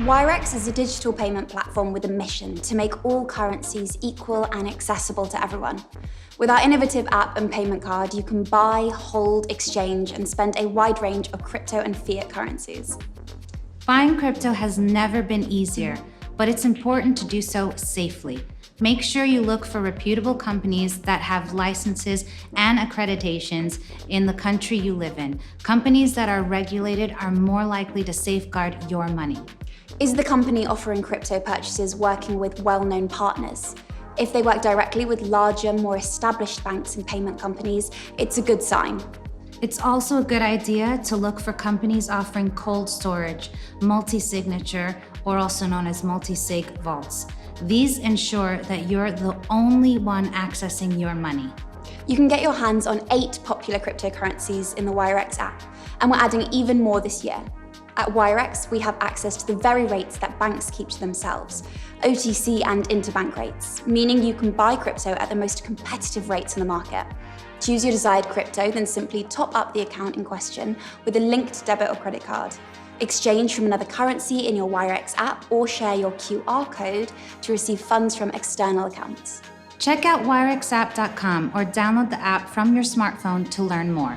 Wirex is a digital payment platform with a mission to make all currencies equal and accessible to everyone. With our innovative app and payment card, you can buy, hold, exchange, and spend a wide range of crypto and fiat currencies. Buying crypto has never been easier, but it's important to do so safely. Make sure you look for reputable companies that have licenses and accreditations in the country you live in. Companies that are regulated are more likely to safeguard your money. Is the company offering crypto purchases working with well-known partners? If they work directly with larger, more established banks and payment companies, it's a good sign. It's also a good idea to look for companies offering cold storage, multi-signature, or also known as multisig vaults. These ensure that you're the only one accessing your money. You can get your hands on 8 popular cryptocurrencies in the Wirex app, and we're adding even more this year. At Wirex, we have access to the very rates that banks keep to themselves, OTC and interbank rates, meaning you can buy crypto at the most competitive rates in the market. Choose your desired crypto, then simply top up the account in question with a linked debit or credit card. Exchange from another currency in your Wirex app or share your QR code to receive funds from external accounts. Check out wirexapp.com or download the app from your smartphone to learn more.